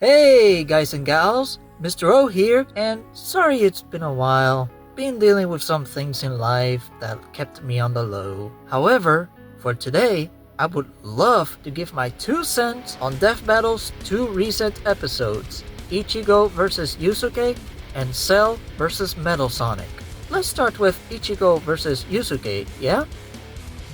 Hey guys and gals, Mr. O here, and sorry it's been a while. Been dealing with some things in life that kept me on the low. However, for today, I would love to give my 2 cents on Death Battle's 2 recent episodes, Ichigo vs Yusuke and Cell vs Metal Sonic. Let's start with Ichigo vs Yusuke, yeah?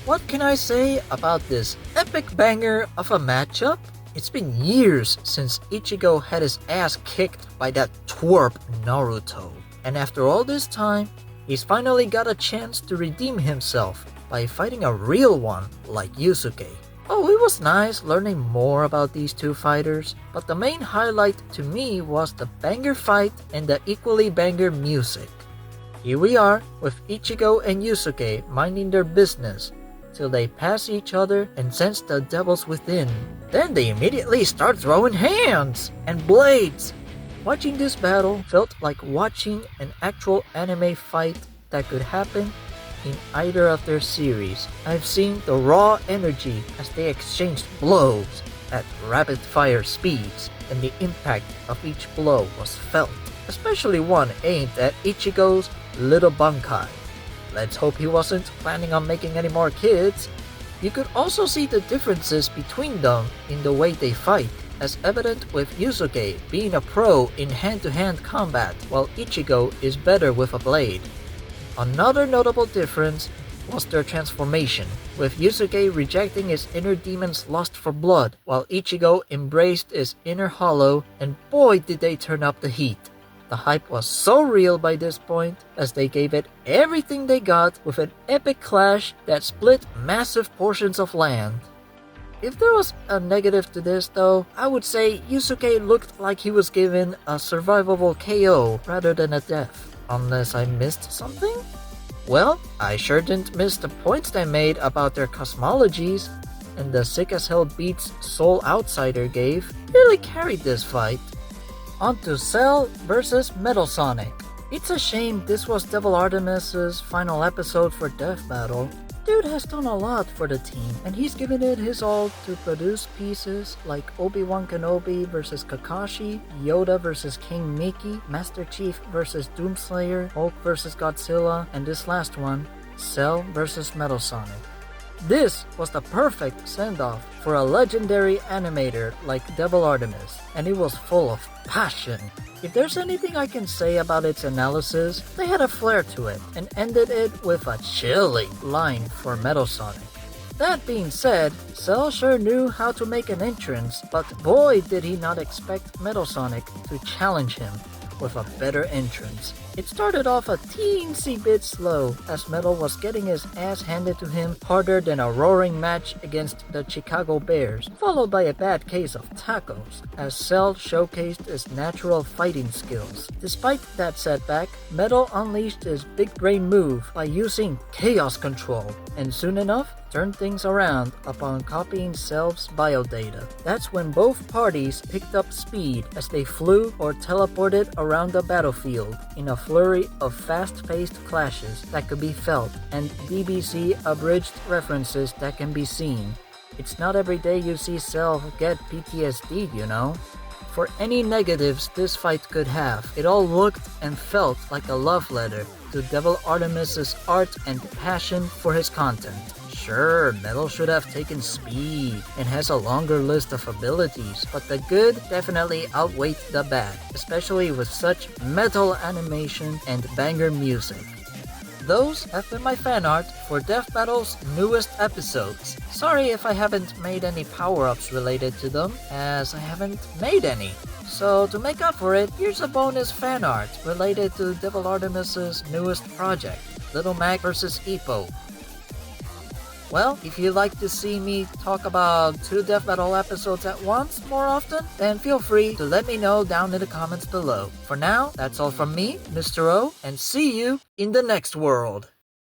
What can I say about this epic banger of a matchup? It's been years since Ichigo had his ass kicked by that twerp Naruto. And after all this time, he's finally got a chance to redeem himself by fighting a real one like Yusuke. Oh, it was nice learning more about these two fighters, but the main highlight to me was the banger fight and the equally banger music. Here we are with Ichigo and Yusuke minding their business till they pass each other and sense the devils within. Then they immediately start throwing hands and blades. Watching this battle felt like watching an actual anime fight that could happen in either of their series. I've seen the raw energy as they exchanged blows at rapid fire speeds, and the impact of each blow was felt, especially one aimed at Ichigo's little Bankai. Let's hope he wasn't planning on making any more kids. You could also see the differences between them in the way they fight, as evident with Yusuke being a pro in hand-to-hand combat while Ichigo is better with a blade. Another notable difference was their transformation, with Yusuke rejecting his inner demon's lust for blood while Ichigo embraced his inner hollow, and boy did they turn up the heat. The hype was so real by this point, as they gave it everything they got with an epic clash that split massive portions of land. If there was a negative to this though, I would say Yusuke looked like he was given a survivable KO rather than a death. Unless I missed something? Well, I sure didn't miss the points they made about their cosmologies, and the sick as hell beats Soul Outsider gave really carried this fight. On to Cell vs Metal Sonic. It's a shame this was Devil Artemis's final episode for Death Battle. Dude has done a lot for the team, and he's given it his all to produce pieces like Obi-Wan Kenobi vs Kakashi, Yoda vs King Mickey, Master Chief vs Doomslayer, Hulk vs Godzilla, and this last one, Cell vs Metal Sonic. This was the perfect send-off for a legendary animator like Devil Artemis, and it was full of passion. If there's anything I can say about its analysis, they had a flair to it, and ended it with a chilling line for Metal Sonic. That being said, Cell sure knew how to make an entrance, but boy did he not expect Metal Sonic to challenge him with a better entrance. It started off a teensy bit slow, as Metal was getting his ass handed to him harder than a roaring match against the Chicago Bears, followed by a bad case of tacos, as Cell showcased his natural fighting skills. Despite that setback, Metal unleashed his big brain move by using Chaos Control, and soon enough, turned things around upon copying Cell's biodata. That's when both parties picked up speed as they flew or teleported around the battlefield in a flurry of fast-paced clashes that could be felt, and BBC abridged references that can be seen. It's not every day you see Cell get PTSD, you know? For any negatives this fight could have, it all looked and felt like a love letter to Devil Artemis's art and passion for his content. Sure, Metal should have taken speed and has a longer list of abilities, but the good definitely outweighed the bad, especially with such metal animation and banger music. Those have been my fan art for Death Battle's newest episodes. Sorry if I haven't made any power-ups related to them, as I haven't made any. So to make up for it, here's a bonus fan art related to Devil Artemis's newest project, Little Mac vs Ippo. Well, if you'd like to see me talk about 2 Death Battle episodes at once more often, then feel free to let me know down in the comments below. For now, that's all from me, Mr. O, and see you in the next world.